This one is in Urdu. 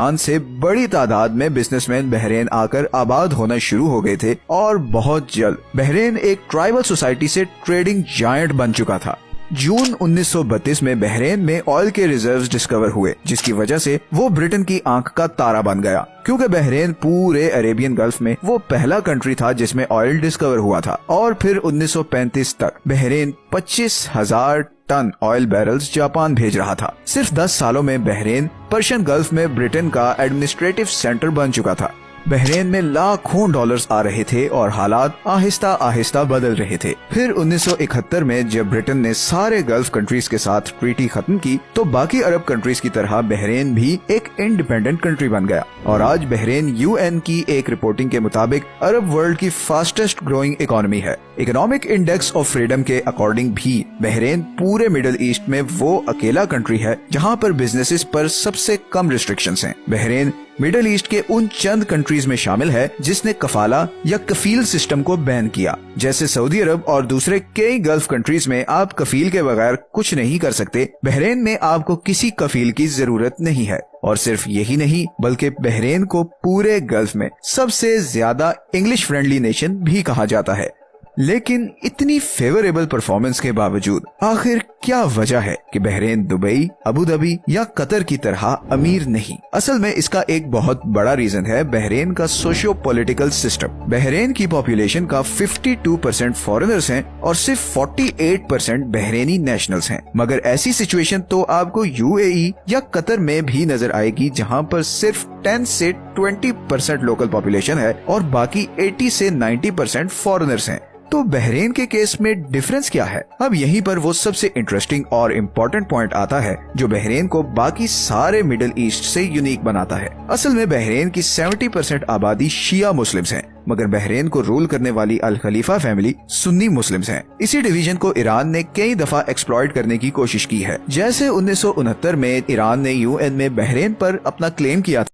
سے بڑی تعداد میں بزنسمین بحرین آ کر آباد ہونا شروع ہو گئے تھے اور بہت جلد بحرین ایک ٹرائبل سوسائٹی سے ٹریڈنگ جائنٹ بن چکا تھا۔ جون 1932 میں بحرین میں آئل کے ریزروز ڈسکور ہوئے، جس کی وجہ سے وہ برٹن کی آنکھ کا تارا بن گیا، کیونکہ بحرین پورے عربین گلف میں وہ پہلا کنٹری تھا جس میں آئل ڈسکور ہوا تھا۔ اور پھر 1935 تک بحرین 25,000 ٹن آئل بیرلز جاپان بھیج رہا تھا۔ صرف 10 سالوں میں بحرین پرشین گلف میں برٹن کا ایڈمنسٹریٹو سینٹر بن چکا تھا۔ بحرین میں لاکھوں ڈالرز آ رہے تھے اور حالات آہستہ آہستہ بدل رہے تھے۔ پھر 1971 میں جب برٹن نے سارے گلف کنٹریز کے ساتھ ٹریٹی ختم کی تو باقی عرب کنٹریز کی طرح بحرین بھی ایک انڈیپینڈنٹ کنٹری بن گیا، اور آج بحرین UN کی ایک رپورٹنگ کے مطابق عرب ورلڈ کی فاسٹسٹ گروئنگ اکانومی ہے۔ اکنامک انڈیکس آف فریڈم کے اکارڈنگ بھی بحرین پورے مڈل ایسٹ میں وہ اکیلا کنٹری ہے جہاں پر بزنسز پر سب سے کم ریسٹرکشنز ہیں۔ بحرین مڈل ایسٹ کے ان چند کنٹریز میں شامل ہے جس نے کفالہ یا کفیل سسٹم کو بین کیا۔ جیسے سعودی عرب اور دوسرے کئی گلف کنٹریز میں آپ کفیل کے بغیر کچھ نہیں کر سکتے، بحرین میں آپ کو کسی کفیل کی ضرورت نہیں ہے۔ اور صرف یہی نہیں بلکہ بحرین کو پورے گلف میں سب سے زیادہ انگلش فرینڈلی نیشن بھی کہا جاتا ہے۔ لیکن اتنی فیوریبل پرفارمنس کے باوجود آخر کیا وجہ ہے کہ بحرین دبئی، ابوظہبی یا قطر کی طرح امیر نہیں؟ اصل میں اس کا ایک بہت بڑا ریزن ہے بحرین کا سوشیو پولیٹیکل سسٹم۔ بحرین کی پاپولیشن کا 52% فارنرز ہیں اور صرف 48% بحرینی نیشنلز ہیں، مگر ایسی سچویشن تو آپ کو UAE یا قطر میں بھی نظر آئے گی جہاں پر صرف 10 سے 20% لوکل پاپولیشن ہے اور باقی 80 سے 90% فارنرز ہیں۔ تو بحرین کے کیس میں ڈفرنس کیا ہے؟ اب یہیں پر وہ سب سے انٹرسٹنگ اور امپورٹنٹ پوائنٹ آتا ہے جو بحرین کو باقی سارے مڈل ایسٹ سے یونیک بناتا ہے۔ اصل میں بحرین کی 70% آبادی شیعہ مسلمز ہیں، مگر بحرین کو رول کرنے والی الخلیفہ فیملی سنی مسلمز ہیں۔ اسی ڈویژن کو ایران نے کئی دفعہ ایکسپلائٹ کرنے کی کوشش کی ہے، جیسے 1969 میں ایران نے UN میں بحرین پر اپنا کلیم کیا تھا۔